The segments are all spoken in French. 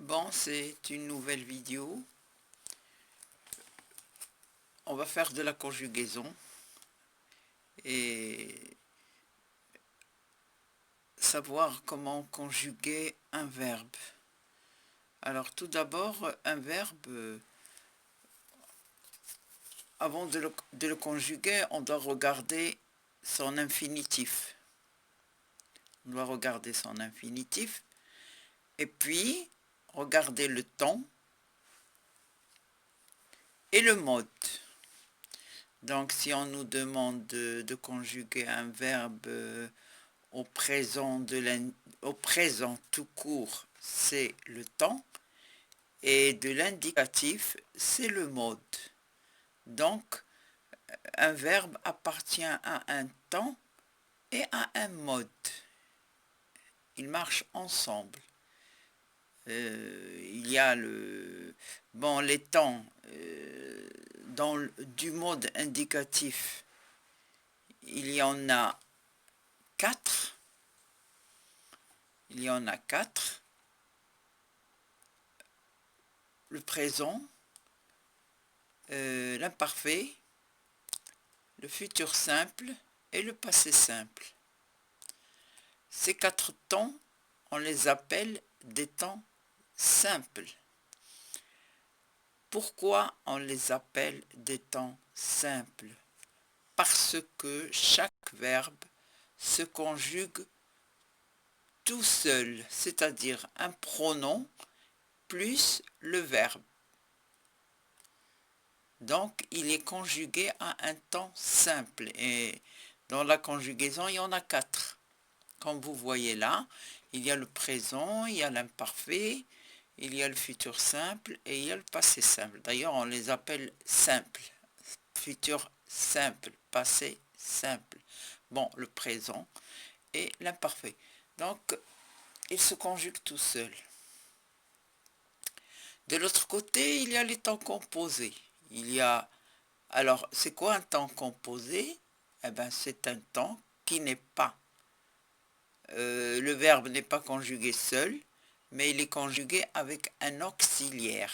Bon, c'est une nouvelle vidéo. On va faire de la conjugaison et savoir comment conjuguer un verbe. Alors tout d'abord, un verbe, avant de le conjuguer, on doit regarder son infinitif. On doit regarder son infinitif et puis regarder le temps et le mode. Donc si on nous demande de conjuguer un verbe au présent, au présent tout court, c'est le temps, et de l'indicatif, c'est le mode. Donc un verbe appartient à un temps et à un mode. Ils marchent ensemble. Il y a les temps du mode indicatif. Il y en a quatre. Il y en a quatre. Le présent, l'imparfait, le futur simple et le passé simple. Ces quatre temps, on les appelle des temps simples. Pourquoi on les appelle des temps simples? Parce que chaque verbe se conjugue tout seul, c'est-à-dire un pronom plus le verbe. Donc, il est conjugué à un temps simple. Et dans la conjugaison, il y en a quatre. Comme vous voyez là, il y a le présent, il y a l'imparfait, il y a le futur simple et il y a le passé simple. D'ailleurs, on les appelle simples. Futur simple, passé simple. Bon, le présent et l'imparfait. Donc, ils se conjuguent tout seuls. De l'autre côté, il y a les temps composés. Alors, c'est quoi un temps composé? Eh bien, c'est un temps qui n'est pas, le verbe n'est pas conjugué seul, mais il est conjugué avec un auxiliaire.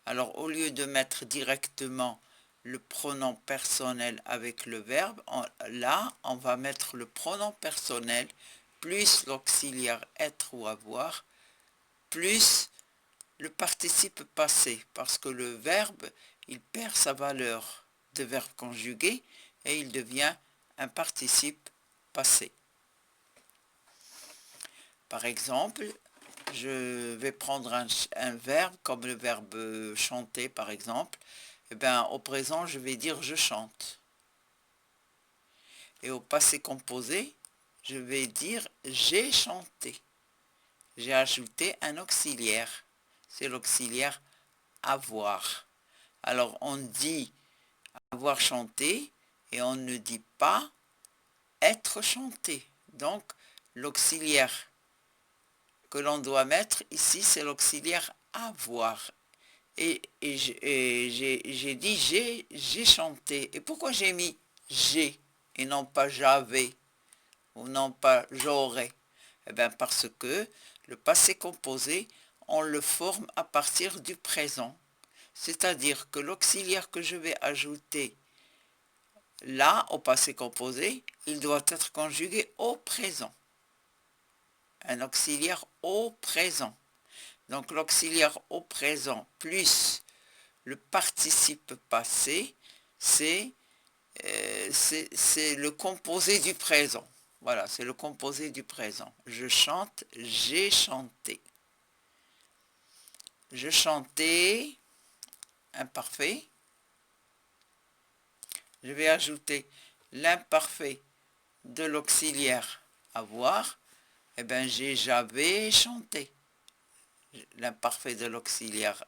Alors, au lieu de mettre directement le pronom personnel avec le verbe, là, on va mettre le pronom personnel plus l'auxiliaire être ou avoir, plus le participe passé, parce que le verbe, il perd sa valeur de verbe conjugué et il devient un participe passé. Par exemple, je vais prendre un verbe comme le verbe chanter par exemple. Eh bien, au présent, je vais dire je chante. Et au passé composé, je vais dire j'ai chanté. J'ai ajouté un auxiliaire. C'est l'auxiliaire avoir. Alors on dit avoir chanté et on ne dit pas être chanté. Donc l'auxiliaire que l'on doit mettre ici, c'est l'auxiliaire avoir. Et j'ai dit j'ai chanté. Et pourquoi j'ai mis j'ai et non pas j'avais ou non pas j'aurais? Eh bien parce que le passé composé, on le forme à partir du présent. C'est-à-dire que l'auxiliaire que je vais ajouter là, au passé composé, il doit être conjugué au présent. Un auxiliaire au présent. Donc l'auxiliaire au présent plus le participe passé, c'est le composé du présent. Voilà, c'est le composé du présent. Je chante, j'ai chanté. Je chantais, imparfait. Je vais ajouter l'imparfait de l'auxiliaire avoir. Eh bien, j'avais chanté. L'imparfait de l'auxiliaire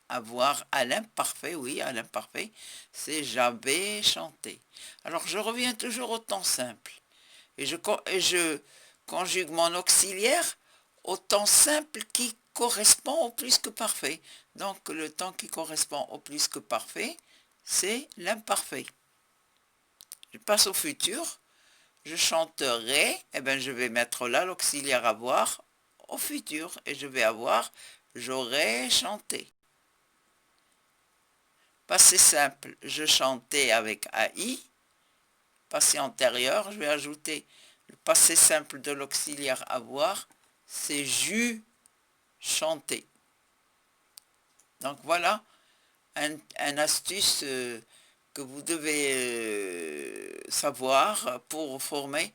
avoir à l'imparfait, oui, à l'imparfait, c'est j'avais chanté. Alors, je reviens toujours au temps simple. Et je conjugue mon auxiliaire au temps simple qui correspond au plus que parfait. Donc, le temps qui correspond au plus que parfait, c'est l'imparfait. Je passe au futur. Je chanterai, eh bien, je vais mettre là l'auxiliaire avoir au futur et je vais avoir j'aurais chanté. Passé simple, je chantais avec AI. Passé antérieur, je vais ajouter le passé simple de l'auxiliaire avoir, c'est j'eus chanté. Donc voilà un astuce que vous devez savoir pour former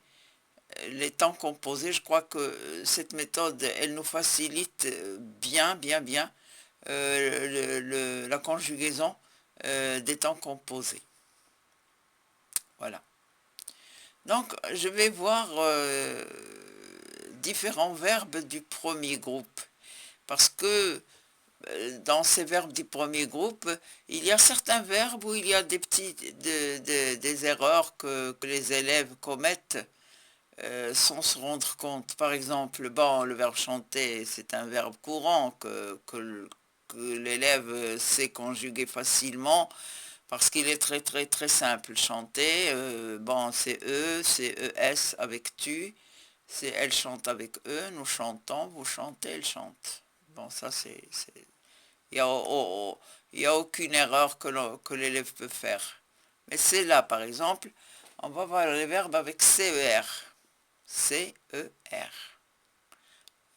les temps composés. Je crois que cette méthode, elle nous facilite bien la conjugaison des temps composés. Voilà. Donc, je vais voir différents verbes du premier groupe. Parce que dans ces verbes du premier groupe, il y a certains verbes où il y a des erreurs que les élèves commettent sans se rendre compte. Par exemple, bon, le verbe chanter, c'est un verbe courant que l'élève sait conjuguer facilement parce qu'il est très simple. Chanter, bon, c'est E, c'est ES avec tu, c'est elle chante avec eux, nous chantons, vous chantez, elle chante. Bon, ça il n'y a aucune erreur que l'élève peut faire. Mais c'est là, par exemple, on va voir les verbes avec CER. C-E-R.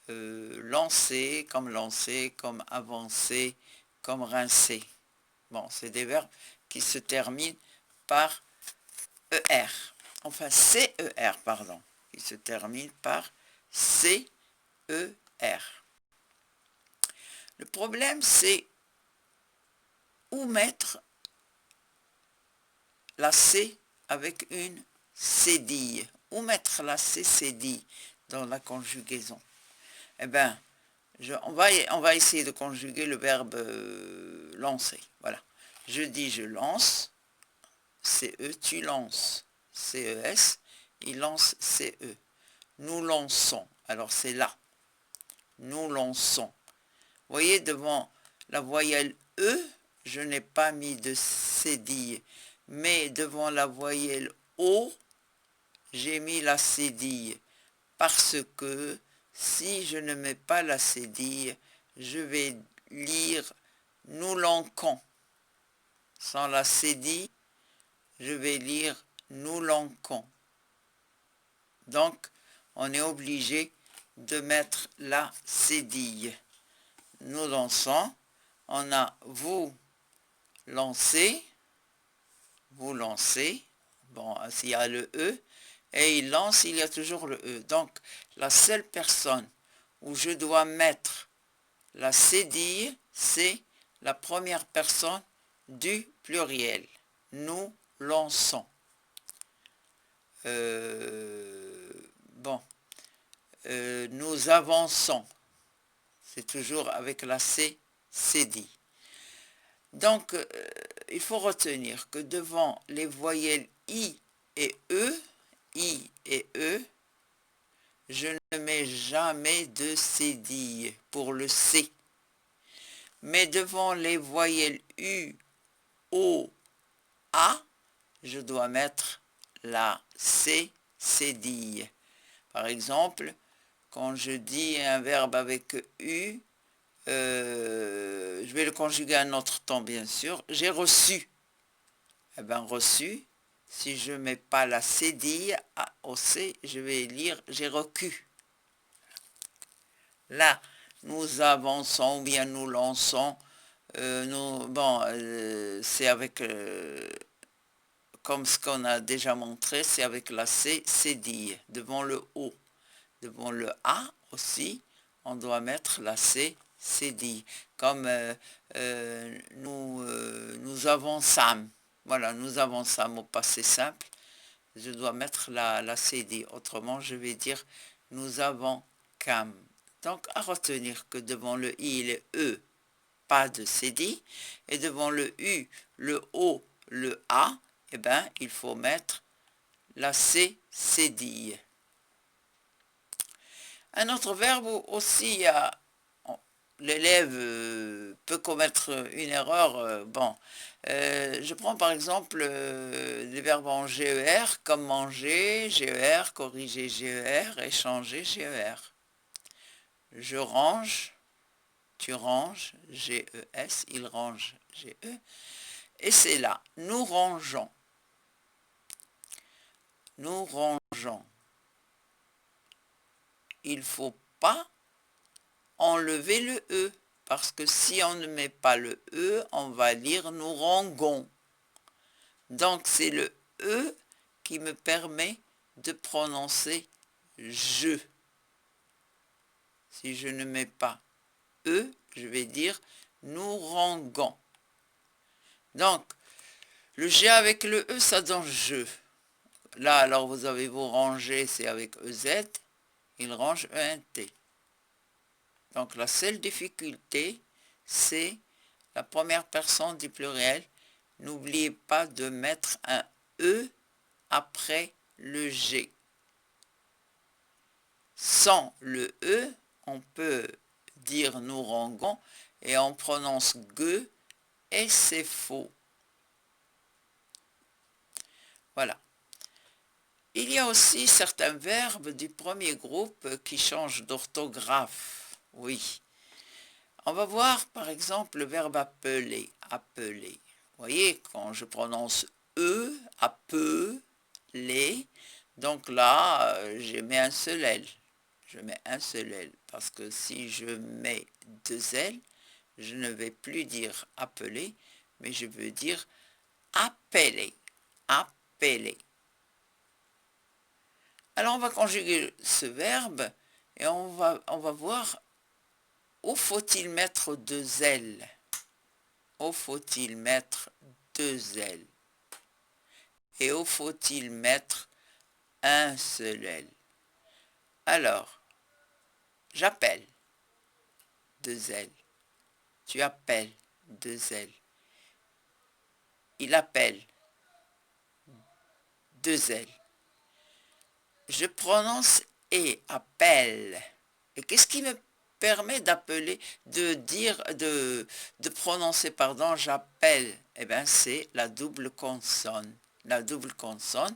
Lancer, comme avancer, comme rincer. Bon, c'est des verbes qui se terminent par ER. Enfin, C-E-R, pardon. Qui se terminent par C-E-R. Le problème, c'est où mettre la C avec une cédille. Où mettre la C cédille dans la conjugaison? Eh bien, on va essayer de conjuguer le verbe lancer. Voilà. Je dis je lance, C-E, tu lances, C-E-S, il lance, C-E. Nous lançons, alors c'est là. Nous lançons. Vous voyez, devant la voyelle E, je n'ai pas mis de cédille. Mais devant la voyelle O, j'ai mis la cédille. Parce que si je ne mets pas la cédille, je vais lire nous lanquons. Sans la cédille, je vais lire nous lanquons. Donc, on est obligé de mettre la cédille. Nous lançons, on a vous lancez, bon, s'il y a le E, et il lance, il y a toujours le E. Donc, la seule personne où je dois mettre la cédille, c'est la première personne du pluriel. Nous lançons. Bon. Nous avançons. C'est toujours avec la C, cédille. Donc, il faut retenir que devant les voyelles I et E, je ne mets jamais de cédille pour le C. Mais devant les voyelles U, O, A, je dois mettre la C, cédille. Par exemple, quand je dis un verbe avec U, je vais le conjuguer à un autre temps, bien sûr. J'ai reçu. Eh bien, reçu, si je ne mets pas la cédille au C, je vais lire j'ai reçu. Là, nous avançons ou bien nous lançons. C'est avec, comme ce qu'on a déjà montré, c'est avec la C, cédille, devant le O. Devant le A aussi, on doit mettre la C, cédille. Comme nous avançâmes. Voilà, nous avançâmes au passé simple. Je dois mettre la cédille. Autrement, je vais dire nous avons cam. Donc, à retenir que devant le I et le E, pas de cédille. Et devant le U, le O, le A, eh bien, il faut mettre la C, cédille. Un autre verbe où aussi l'élève peut commettre une erreur. Je prends par exemple les verbes en GER, comme manger, GER, corriger, GER, échanger, GER. je range, tu ranges, G-E-S, il range, G-E, et c'est là, nous rangeons. Nous rangeons. Il ne faut pas enlever le E, parce que si on ne met pas le E, on va lire nous rangons. Donc c'est le E qui me permet de prononcer je. Si je ne mets pas E, je vais dire nous ranguons. Donc, le G avec le E, ça donne je. Là, alors vous avez vos rangées, c'est avec EZ. Il range ENT. Donc, la seule difficulté, c'est la première personne du pluriel. N'oubliez pas de mettre un E après le G. Sans le E, on peut dire nous ranguons et on prononce ge et c'est faux. Voilà. Il y a aussi certains verbes du premier groupe qui changent d'orthographe. Oui. On va voir par exemple le verbe appeler. Appeler. Vous voyez, quand je prononce E, appeler, donc là, je mets un seul L. Je mets un seul L. Parce que si je mets deux L, je ne vais plus dire appeler, mais je veux dire appeler. Appeler. Alors on va conjuguer ce verbe et on va voir où faut-il mettre deux L. Où faut-il mettre deux L. Et où faut-il mettre un seul L. Alors, j'appelle deux L. Tu appelles deux L. Il appelle deux L. Je prononce et appelle. Et qu'est-ce qui me permet d'appeler, de dire, de prononcer, pardon, j'appelle? Eh bien, c'est la double consonne. La double consonne,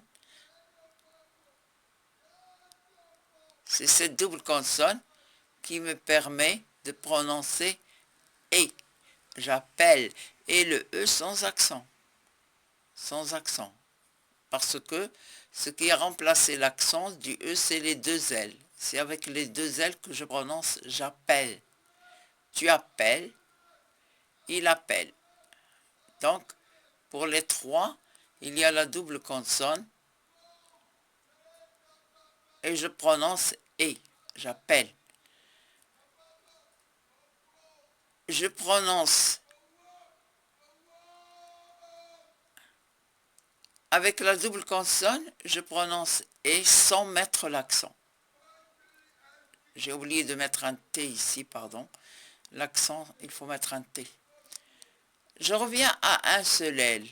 c'est cette double consonne qui me permet de prononcer et. J'appelle. Et le E sans accent. Sans accent. Parce que ce qui a remplacé l'accent du E, c'est les deux L. C'est avec les deux L que je prononce j'appelle. Tu appelles, il appelle. Donc, pour les trois, il y a la double consonne. Et je prononce et. J'appelle. Je prononce avec la double consonne, je prononce et sans mettre l'accent. J'ai oublié de mettre un T ici, pardon. L'accent, il faut mettre un T. Je reviens à un seul L.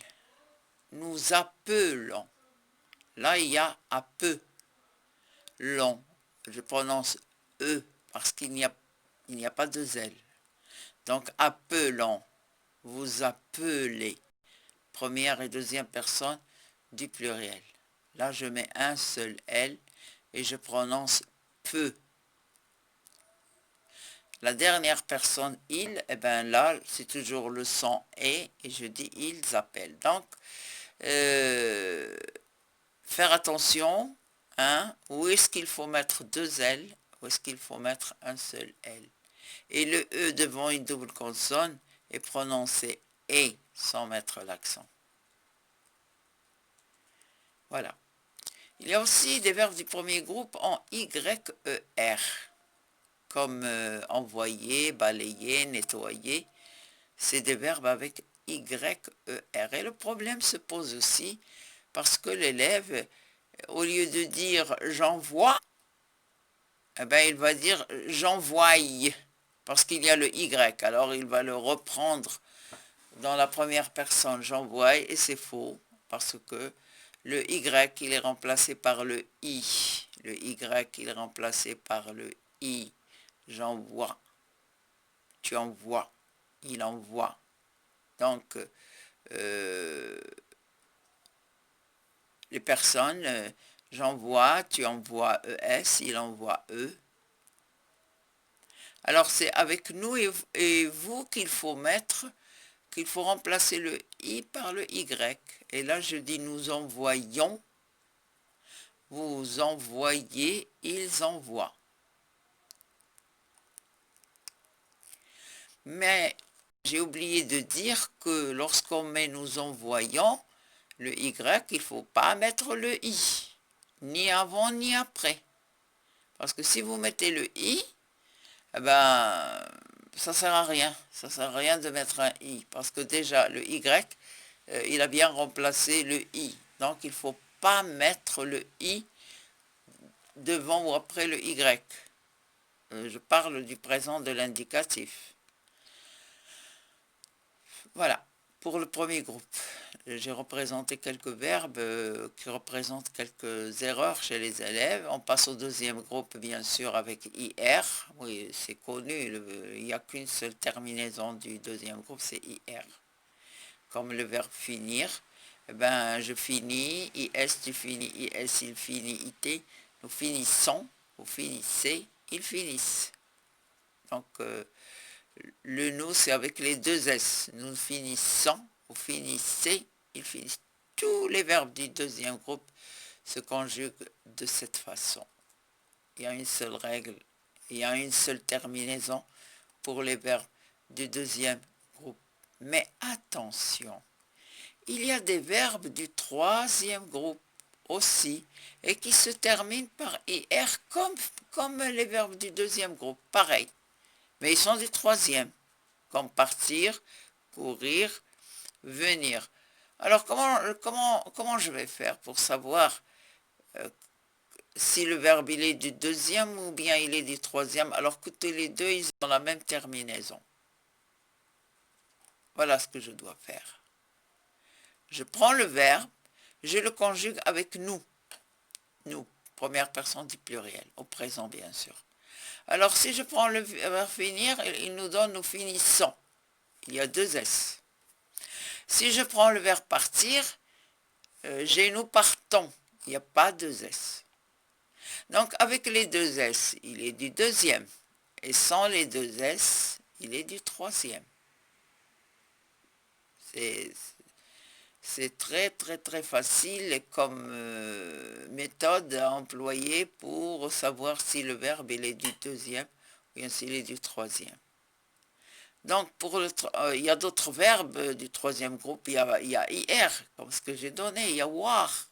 Nous appelons. Là, il y a appelons. Je prononce E parce qu'il n'y a pas de L. Donc, appelons. Vous appelez. Première et deuxième personne du pluriel. Là, je mets un seul L et je prononce peu. La dernière personne, il, et bien là, c'est toujours le son et je dis ils appellent. Donc, faire attention, hein, où est-ce qu'il faut mettre deux L, où est-ce qu'il faut mettre un seul L. Et le E devant une double consonne est prononcé et sans mettre l'accent. Voilà. Il y a aussi des verbes du premier groupe en YER, comme envoyer, balayer, nettoyer. C'est des verbes avec YER. Et le problème se pose aussi parce que l'élève, au lieu de dire j'envoie, eh ben, il va dire j'envoie, parce qu'il y a le Y. Alors il va le reprendre dans la première personne, j'envoie, et c'est faux, parce que le Y, il est remplacé par le I. Le Y, il est remplacé par le I. J'envoie. Tu envoies. Il envoie. Donc, les personnes, j'envoie, tu envoies ES, il envoie E. Alors c'est avec nous et vous qu'il faut mettre, qu'il faut remplacer le I par le Y. Et là je dis nous envoyons, vous envoyez, ils envoient. Mais j'ai oublié de dire que lorsqu'on met nous envoyons, le Y, il ne faut pas mettre le I, ni avant ni après. Parce que si vous mettez le I, eh ben, ça ne sert à rien. Ça ne sert à rien de mettre un I. Parce que déjà, le Y, il a bien remplacé le I. Donc, il ne faut pas mettre le I devant ou après le Y. Je parle du présent de l'indicatif. Voilà, pour le premier groupe. J'ai représenté quelques verbes qui représentent quelques erreurs chez les élèves. On passe au deuxième groupe, bien sûr, avec IR. Oui, c'est connu, il n'y a qu'une seule terminaison du deuxième groupe, c'est IR. Comme le verbe finir, eh ben, je finis, IS, tu finis, IS, il finit, IT. Nous finissons, vous finissez, ils finissent. Donc, le nous, c'est avec les deux S. Nous finissons, vous finissez, ils finissent. Tous les verbes du deuxième groupe se conjuguent de cette façon. Il y a une seule règle, il y a une seule terminaison pour les verbes du deuxième groupe. Mais attention, il y a des verbes du troisième groupe aussi et qui se terminent par IR comme les verbes du deuxième groupe, pareil. Mais ils sont du troisième, comme partir, courir, venir. Alors comment je vais faire pour savoir si le verbe il est du deuxième ou bien il est du troisième alors que tous les deux ils ont la même terminaison? Voilà ce que je dois faire. Je prends le verbe, je le conjugue avec nous. Nous, première personne du pluriel, au présent bien sûr. Alors si je prends le verbe finir, il nous donne nous finissons. Il y a deux S. Si je prends le verbe partir, j'ai nous partons. Il n'y a pas deux S. Donc avec les deux S, il est du deuxième. Et sans les deux S, il est du troisième. C'est très très très facile comme méthode à employer pour savoir si le verbe il est du deuxième ou bien s'il est du troisième. Donc, il y a d'autres verbes du troisième groupe. Il y a IR, comme ce que j'ai donné. Il y a voir,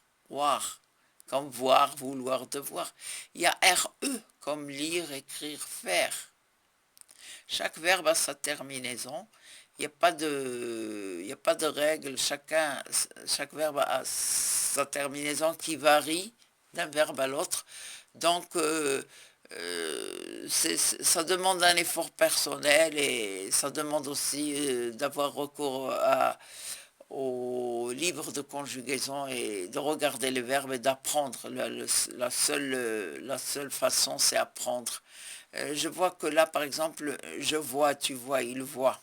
comme voir, vouloir, devoir. Il y a RE, comme lire, écrire, faire. Chaque verbe a sa terminaison. Il n'y a pas de règle. Chaque verbe a sa terminaison qui varie d'un verbe à l'autre. Donc, ça demande un effort personnel et ça demande aussi d'avoir recours aux livres de conjugaison et de regarder les verbes et d'apprendre. La seule façon, c'est apprendre. Je vois que là, par exemple, je vois, tu vois, il voit.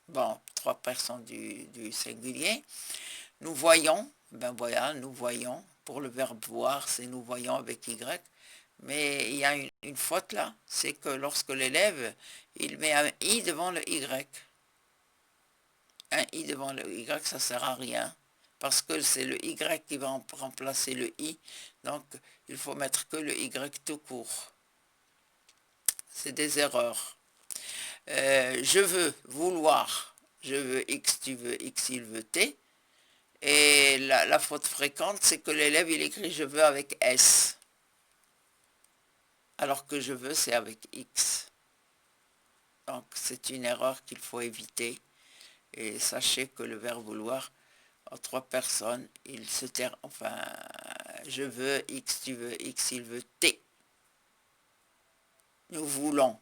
Bon, trois personnes du singulier. Nous voyons, ben voilà, nous voyons. Pour le verbe voir, c'est nous voyons avec Y. Mais il y a une faute là, c'est que lorsque l'élève, il met un I devant le Y. Un I devant le Y, ça ne sert à rien. Parce que c'est le Y qui va remplacer le I. Donc, il faut mettre que le Y tout court. C'est des erreurs. Je veux, vouloir. Je veux X, tu veux X, il veut T. Et la faute fréquente, c'est que l'élève, il écrit je veux avec S. Alors que je veux, c'est avec X. Donc, c'est une erreur qu'il faut éviter. Et sachez que le verbe vouloir, en trois personnes, il se termine, enfin, je veux X, tu veux X, il veut T. Nous voulons.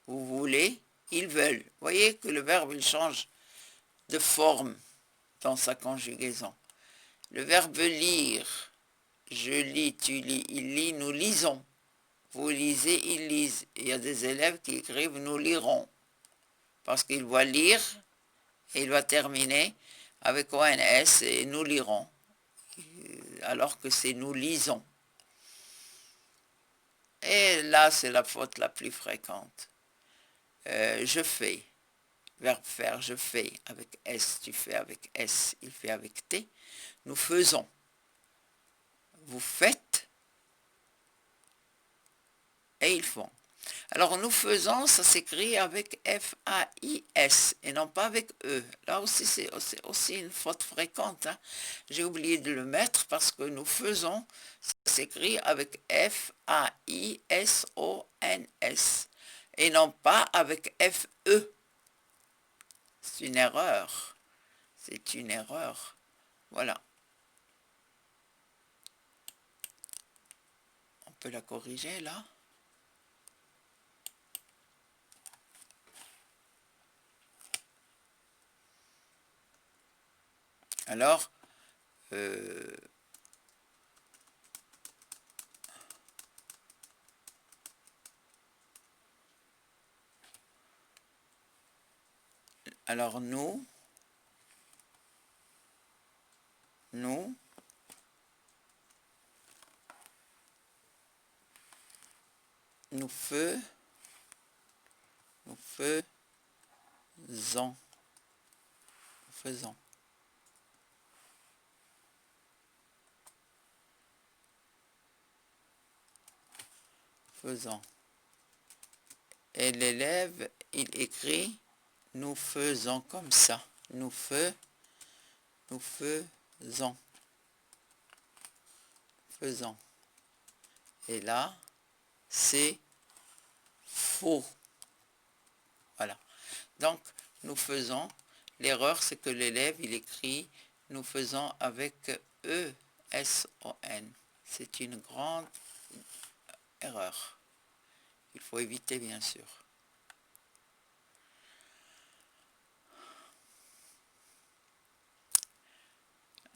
Vous voulez, ils veulent. Vous voyez que le verbe, il change de forme dans sa conjugaison. Le verbe lire, je lis, tu lis, il lit, nous lisons. Vous lisez, ils lisent. Il y a des élèves qui écrivent nous lirons. Parce qu'ils voient lire et il va terminer avec ONS et nous lirons. Alors que c'est nous lisons. Et là, c'est la faute la plus fréquente. je fais. Verbe faire, je fais avec S, tu fais avec S, il fait avec T. Nous faisons. Vous faites et ils font. Alors nous faisons, ça s'écrit avec F-A-I-S et non pas avec E. Là aussi c'est aussi une faute fréquente. Hein. J'ai oublié de le mettre parce que nous faisons, ça s'écrit avec F-A-I-S-O-N-S et non pas avec F-E. C'est une erreur. C'est une erreur. Voilà. On peut la corriger là. Alors, nous faisons, faisons. Et l'élève, il écrit, nous faisons comme ça. Nous faisons. Et là, c'est faux. Voilà. Donc, nous faisons. L'erreur, c'est que l'élève, il écrit, nous faisons avec E-S-O-N. C'est une grande erreur. Il faut éviter, bien sûr.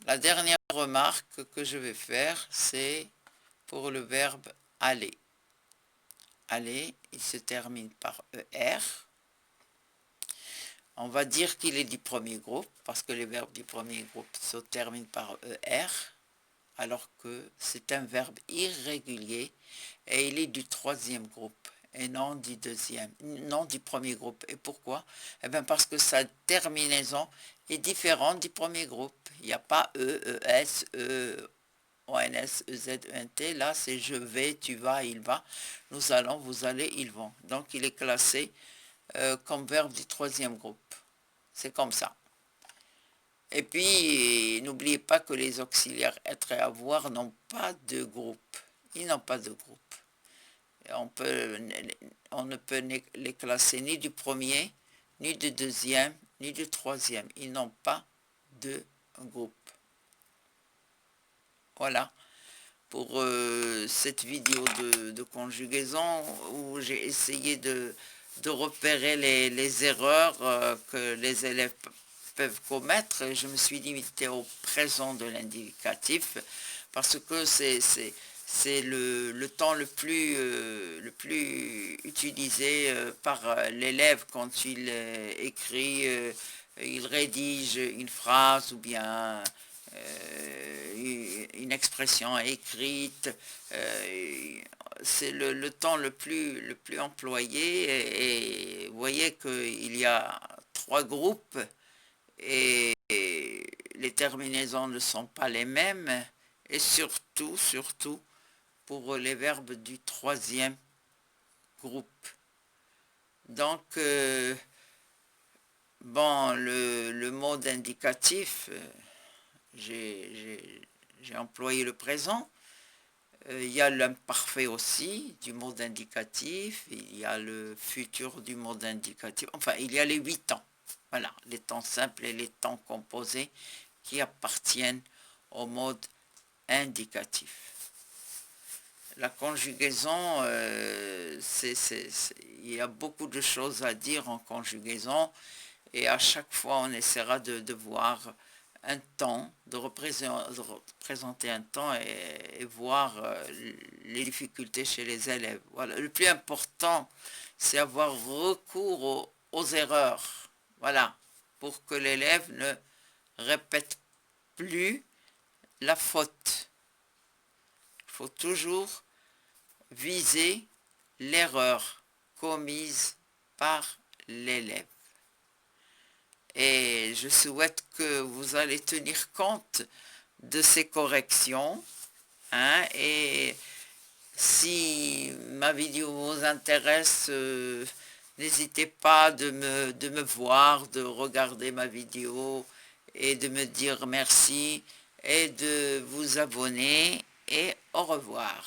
La dernière remarque que je vais faire, c'est pour le verbe aller. Aller, il se termine par ER. On va dire qu'il est du premier groupe, parce que les verbes du premier groupe se terminent par ER, alors que c'est un verbe irrégulier et il est du troisième groupe et non du deuxième, non du premier groupe. Et pourquoi? Eh bien parce que sa terminaison est différente du premier groupe. Il n'y a pas E, ES, ONS, EZ, ENT. Là, c'est je vais, tu vas, il va. Nous allons, vous allez, ils vont. Donc, il est classé comme verbe du troisième groupe. C'est comme ça. Et puis, n'oubliez pas que les auxiliaires être et avoir n'ont pas de groupe. Ils n'ont pas de groupe. Et on ne peut les classer ni du premier, ni du deuxième, ni du troisième. Ils n'ont pas de groupe. Voilà pour cette vidéo de conjugaison où j'ai essayé de repérer les erreurs que les élèves peuvent commettre. Je me suis limité au présent de l'indicatif parce que c'est le temps le plus utilisé par l'élève quand il écrit, il rédige une phrase ou bien une expression écrite. C'est le temps le plus employé et vous voyez qu'il y a 3 groupes et les terminaisons ne sont pas les mêmes et surtout pour les verbes du troisième groupe. Donc bon, le mode indicatif, j'ai employé le présent. Il y a l'imparfait aussi du mode indicatif, il y a le futur du mode indicatif, enfin il y a les 8 temps, voilà, les temps simples et les temps composés qui appartiennent au mode indicatif. La conjugaison, il y a beaucoup de choses à dire en conjugaison et à chaque fois on essaiera de voir un temps, de représenter un temps et voir les difficultés chez les élèves. Voilà. Le plus important, c'est avoir recours aux erreurs. Voilà, pour que l'élève ne répète plus la faute. Il faut toujours viser l'erreur commise par l'élève. Et je souhaite que vous allez tenir compte de ces corrections. Hein, et si ma vidéo vous intéresse, n'hésitez pas de me voir, de regarder ma vidéo et de me dire merci et de vous abonner et au revoir.